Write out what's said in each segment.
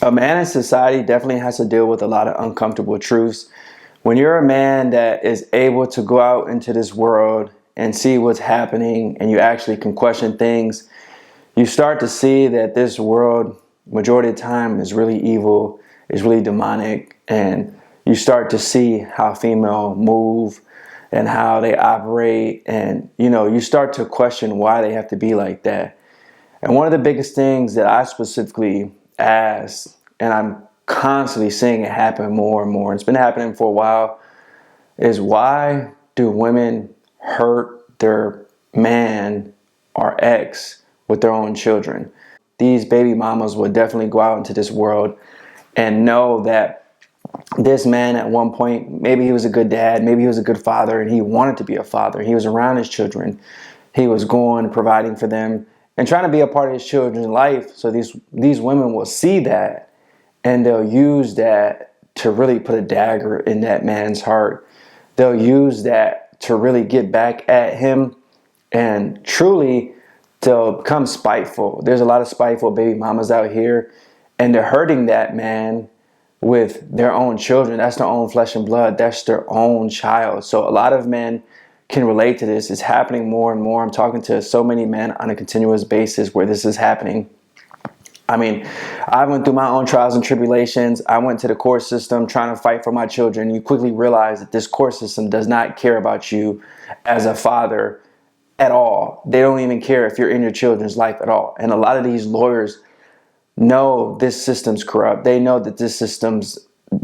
A man in society definitely has to deal with a lot of uncomfortable truths. When you're a man that is able to go out into this world and see what's happening and you actually can question things, you start to see that this world, majority of the time, is really evil, is really demonic, and you start to see how female move and how they operate, and you start to question why they have to be like that. And one of the biggest things that I specifically ask, and I'm constantly seeing it happen more and more, it's been happening for a while, is why do women hurt their man or ex with their own children? These baby mamas will definitely go out into this world and know that this man at one point, maybe he was a good dad, maybe he was a good father, and he wanted to be a father. He was around his children. He was going, providing for them, and trying to be a part of his children's life. So these women will see that, and they'll use that to really put a dagger in that man's heart. They'll use that to really get back at him, and truly they'll become spiteful. There's a lot of spiteful baby mamas out here, and they're hurting that man with their own children. That's their own flesh and blood. That's their own child. So a lot of men can relate to this. It's happening more and more. I'm talking to so many men on a continuous basis where this is happening. I mean, I went through my own trials and tribulations. I went to the court system trying to fight for my children. You quickly realize that this court system does not care about you as a father at all. They don't even care if you're in your children's life at all. And a lot of these lawyers know this system's corrupt. They know that this system's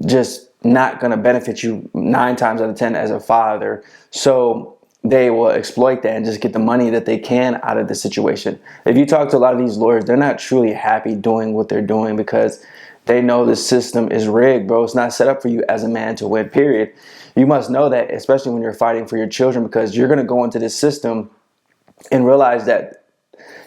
just not going to benefit you 9 times out of 10 as a father. So they will exploit that and just get the money that they can out of the situation. If you talk to a lot of these lawyers, they're not truly happy doing what they're doing because they know the system is rigged, bro. It's not set up for you as a man to win, period. You must know that, especially when you're fighting for your children, because you're going to go into this system and realize that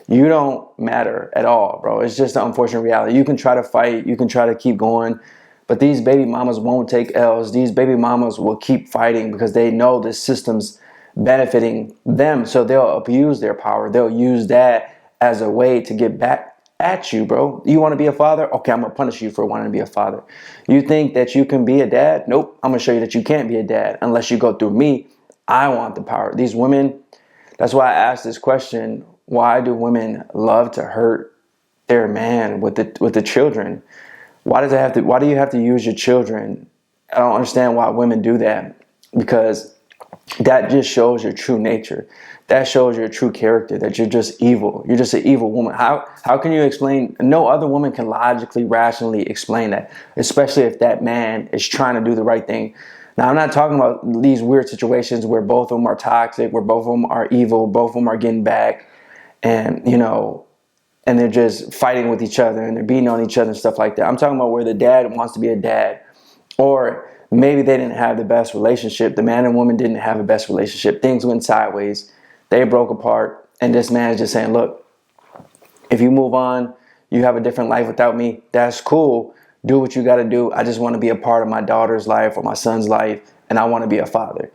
you don't matter at all, bro. It's just an unfortunate reality. You can try to fight, you can try to keep going, but these baby mamas won't take L's. These baby mamas will keep fighting because they know this system's benefiting them. So they'll abuse their power. They'll use that as a way to get back at you, bro. You want to be a father? Okay, I'm going to punish you for wanting to be a father. You think that you can be a dad? Nope. I'm going to show you that you can't be a dad unless you go through me. I want the power. These women, that's why I asked this question. Why do women love to hurt their man with the children? Why do you have to use your children? I don't understand why women do that, because that just shows your true nature. That shows your true character, that you're just evil. You're just an evil woman. How can you explain? No other woman can logically, rationally explain that, especially if that man is trying to do the right thing. Now, I'm not talking about these weird situations where both of them are toxic, where both of them are evil, both of them are getting back, and and they're just fighting with each other and they're beating on each other and stuff like that. I'm talking about where the dad wants to be a dad, or maybe they didn't have the best relationship. The man and woman didn't have the best relationship. Things went sideways. They broke apart, and this man is just saying, look, if you move on, you have a different life without me, that's cool. Do what you got to do. I just want to be a part of my daughter's life or my son's life, and I want to be a father.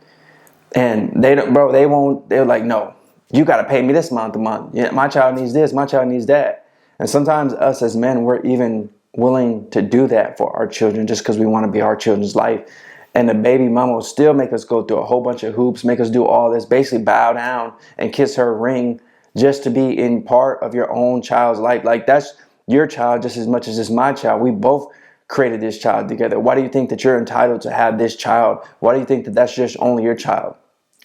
And they're like, no, you got to pay me this month a month. Yeah, my child needs this, my child needs that. And sometimes us as men, we're even willing to do that for our children just because we want to be our children's life. And the baby mama will still make us go through a whole bunch of hoops, make us do all this, basically bow down and kiss her ring just to be in part of your own child's life. Like, that's your child just as much as it's my child. We both created this child together. Why do you think that you're entitled to have this child? Why do you think that that's just only your child?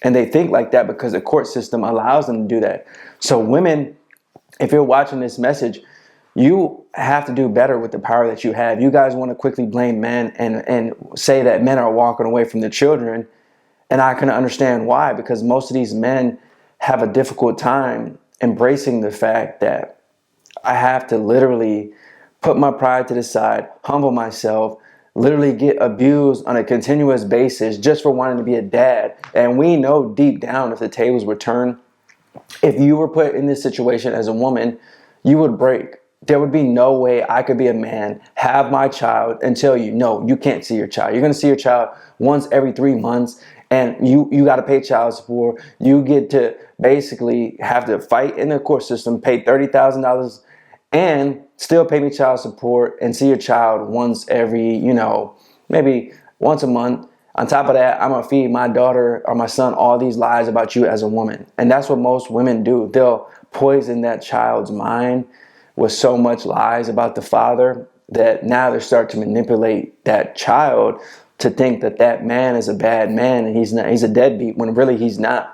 And they think like that because the court system allows them to do that. So women, if you're watching this message, you have to do better with the power that you have. You guys want to quickly blame men and say that men are walking away from the children. And I can understand why, because most of these men have a difficult time embracing the fact that I have to literally put my pride to the side, humble myself, literally get abused on a continuous basis just for wanting to be a dad. And we know deep down, if the tables were turned, if you were put in this situation as a woman, you would break. There would be no way I could be a man, have my child, and tell you, no, you can't see your child. You're going to see your child once every 3 months, and you got to pay child support. You get to basically have to fight in the court system, pay $30,000, and still pay me child support and see your child once every, maybe once a month. On top of that, I'm going to feed my daughter or my son all these lies about you as a woman. And that's what most women do. They'll poison that child's mind with so much lies about the father that now they start to manipulate that child to think that that man is a bad man and he's a deadbeat, when really he's not.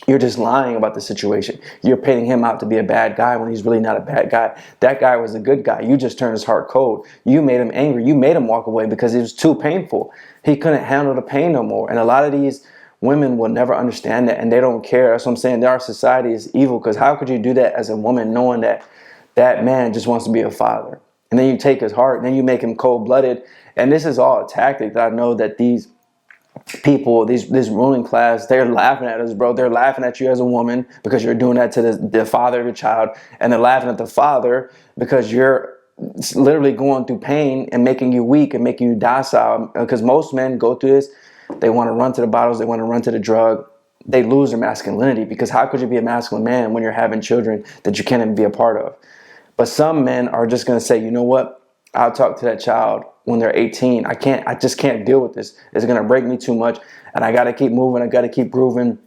You're just lying about the situation. You're painting him out to be a bad guy when he's really not a bad guy. That guy was a good guy. You just turned his heart cold. You made him angry. You made him walk away because it was too painful. He couldn't handle the pain no more. And a lot of these women will never understand that, and they don't care. That's what I'm saying. Our society is evil, because how could you do that as a woman knowing that that man just wants to be a father? And then you take his heart and then you make him cold-blooded. And this is all a tactic that I know that these people, this ruling class, they're laughing at us, bro. They're laughing at you as a woman because you're doing that to the father of your child, and they're laughing at the father because you're literally going through pain and making you weak and making you docile. Because most men go through this. They want to run to the bottles. They want to run to the drug. They lose their masculinity, because how could you be a masculine man when you're having children that you can't even be a part of? But some men are just going to say, you know what? I'll talk to that child when they're 18. I just can't deal with this. It's going to break me too much. And I got to keep moving. I got to keep grooving.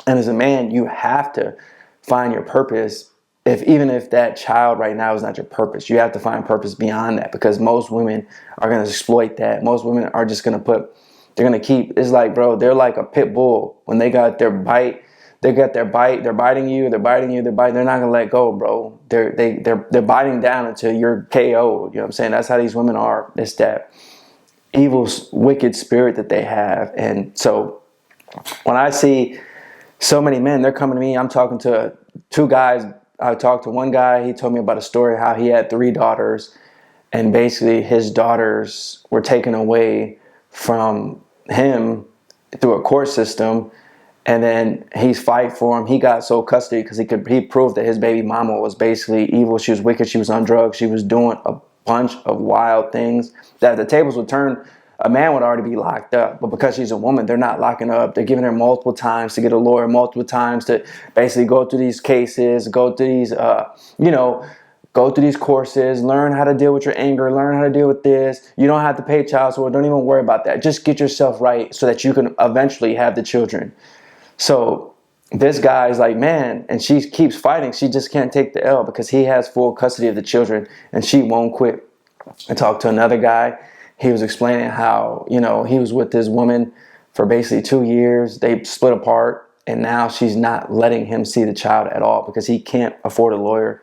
And as a man, you have to find your purpose. Even if that child right now is not your purpose, you have to find purpose beyond that, because most women are going to exploit that. Most women are just going to they're going to keep, it's like, bro, they're like a pit bull. When they got their bite, they're biting you, they're not going to let go, bro. They're biting down until you're KO'd. You know what I'm saying? That's how these women are. It's that evil, wicked spirit that they have. And so when I see so many men, they're coming to me. I'm talking to two guys. I talked to one guy. He told me about a story how he had 3 daughters, and basically his daughters were taken away from him through a court system. And then he's fighting for him. He got sole custody because he proved that his baby mama was basically evil. She was wicked. She was on drugs. She was doing a bunch of wild things that if the tables would turn, a man would already be locked up. But because she's a woman, they're not locking her up. They're giving her multiple times to get a lawyer, multiple times to basically go through these cases, go through these, go through these courses, learn how to deal with your anger, learn how to deal with this. You don't have to pay child support. Don't even worry about that. Just get yourself right so that you can eventually have the children. So this guy's like, man, and she keeps fighting. She just can't take the L because he has full custody of the children and she won't quit. I talked to another guy. He was explaining how, he was with this woman for basically 2 years. They split apart, and now she's not letting him see the child at all because he can't afford a lawyer.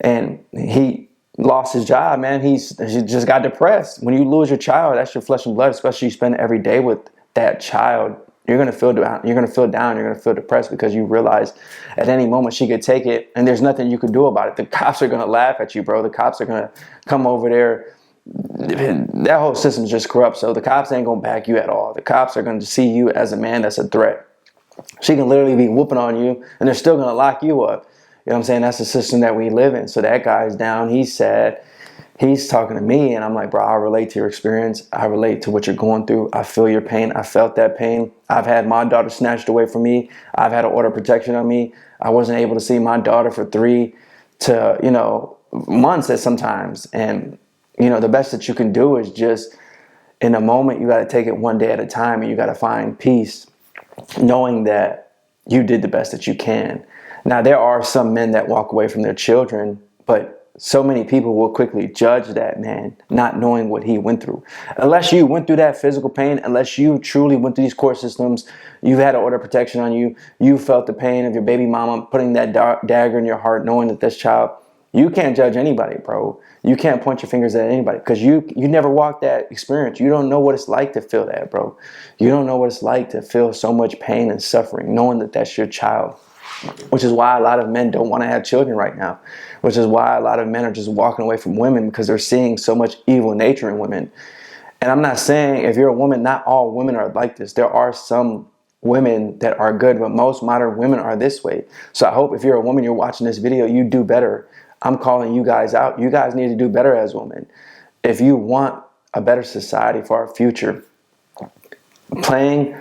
And he lost his job, man. He just got depressed. When you lose your child, that's your flesh and blood, especially you spend every day with that child. You're gonna feel down. You're gonna feel down. You're gonna feel depressed because you realize at any moment she could take it, and there's nothing you can do about it. The cops are gonna laugh at you, bro. The cops are gonna come over there. That whole system's just corrupt. So the cops ain't gonna back you at all. The cops are gonna see you as a man that's a threat. She can literally be whooping on you, and they're still gonna lock you up. You know what I'm saying? That's the system that we live in. So that guy's down. He's sad. He's talking to me, and I'm like, bro, I relate to your experience. I relate to what you're going through. I feel your pain. I felt that pain. I've had my daughter snatched away from me. I've had an order of protection on me. I wasn't able to see my daughter for 3 to, months at sometimes. And, the best that you can do is just, in a moment, you got to take it one day at a time, and you got to find peace, knowing that you did the best that you can. Now, there are some men that walk away from their children, but so many people will quickly judge that man, not knowing what he went through. Unless you went through that physical pain, unless you truly went through these court systems, you've had an order of protection on you, you felt the pain of your baby mama putting that dagger in your heart, knowing that this child, you can't judge anybody, bro. You can't point your fingers at anybody because you never walked that experience. You don't know what it's like to feel that, bro. You don't know what it's like to feel so much pain and suffering, knowing that that's your child. Which is why a lot of men don't want to have children right now. Which is why a lot of men are just walking away from women because they're seeing so much evil nature in women. And I'm not saying if you're a woman, not all women are like this. There are some women that are good, but most modern women are this way. So I hope if you're a woman, you're watching this video, you do better. I'm calling you guys out. You guys need to do better as women. If you want a better society for our future, playing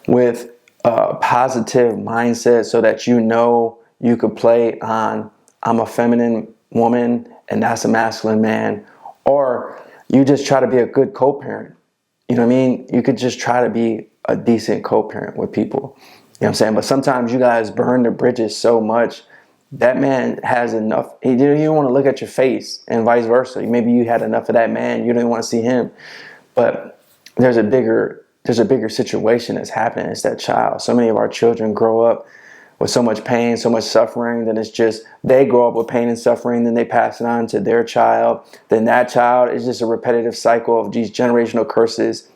with a positive mindset so that you could play on, I'm a feminine woman and that's a masculine man. Or you just try to be a good co-parent. You know what I mean? You could just try to be a decent co-parent with people. You know what I'm saying? But sometimes you guys burn the bridges so much. That man has enough. You don't want to look at your face, and vice versa. Maybe you had enough of that man. You don't want to see him. But there's a bigger situation that's happening. It's that child. So many of our children grow up with so much pain, so much suffering, then it's just, they grow up with pain and suffering, then they pass it on to their child. Then that child is just a repetitive cycle of these generational curses.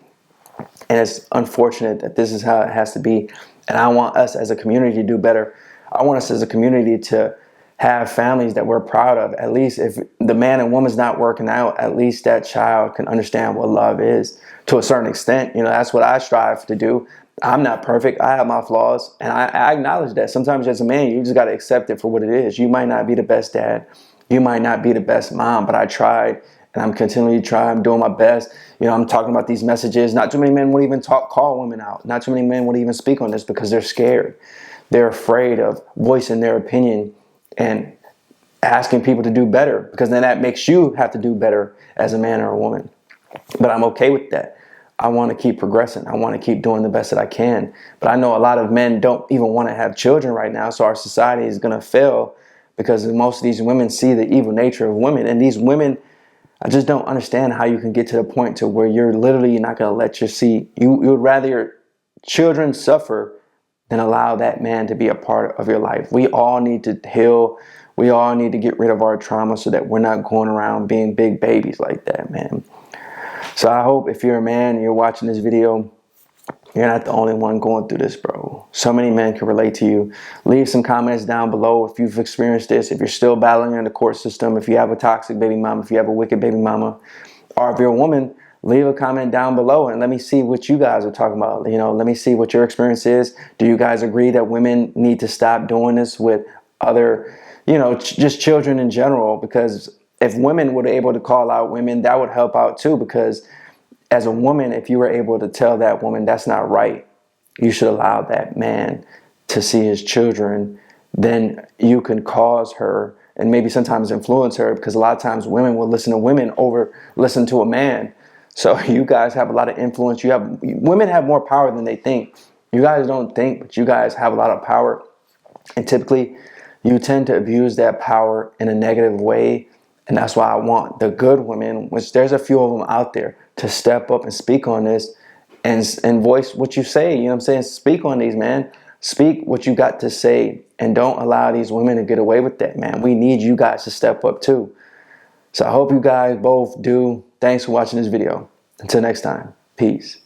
And it's unfortunate that this is how it has to be. And I want us as a community to do better. I want us as a community to have families that we're proud of. At least if the man and woman's not working out, at least that child can understand what love is to a certain extent. You know, that's what I strive to do. I'm not perfect. I have my flaws, and I acknowledge that. Sometimes as a man, you just got to accept it for what it is. You might not be the best dad. You might not be the best mom, but I tried, and I'm continually trying. I'm doing my best. You know, I'm talking about these messages. Not too many men would even call women out. Not too many men would even speak on this because they're scared. They're afraid of voicing their opinion and asking people to do better, because then that makes you have to do better as a man or a woman. But I'm okay with that. I want to keep progressing. I want to keep doing the best that I can. But I know a lot of men don't even want to have children right now. So our society is going to fail because most of these women see the evil nature of women. And these women, I just don't understand how you can get to the point to where you're literally not going to let you would rather your children suffer than allow that man to be a part of your life. We all need to heal. We all need to get rid of our trauma so that we're not going around being big babies like that, man. So I hope if you're a man and you're watching this video, you're not the only one going through this, bro. So many men can relate to you. Leave some comments down below if you've experienced this, if you're still battling in the court system, if you have a toxic baby mama, if you have a wicked baby mama, or if you're a woman, leave a comment down below and let me see what you guys are talking about. You know, let me see what your experience is. Do you guys agree that women need to stop doing this with other, you know, just children in general? Because if women were able to call out women, that would help out too. Because as a woman, if you were able to tell that woman that's not right, you should allow that man to see his children, then you can cause her and maybe sometimes influence her, because a lot of times women will listen to women over listen to a man. So you guys have a lot of influence. Women have more power than they think. You guys don't think, but you guys have a lot of power. And typically you tend to abuse that power in a negative way. And that's why I want the good women, which there's a few of them out there, to step up and speak on this and voice what you say. You know what I'm saying? Speak on these, man. Speak what you got to say, and don't allow these women to get away with that, man. We need you guys to step up too. So I hope you guys both do. Thanks for watching this video. Until next time, peace.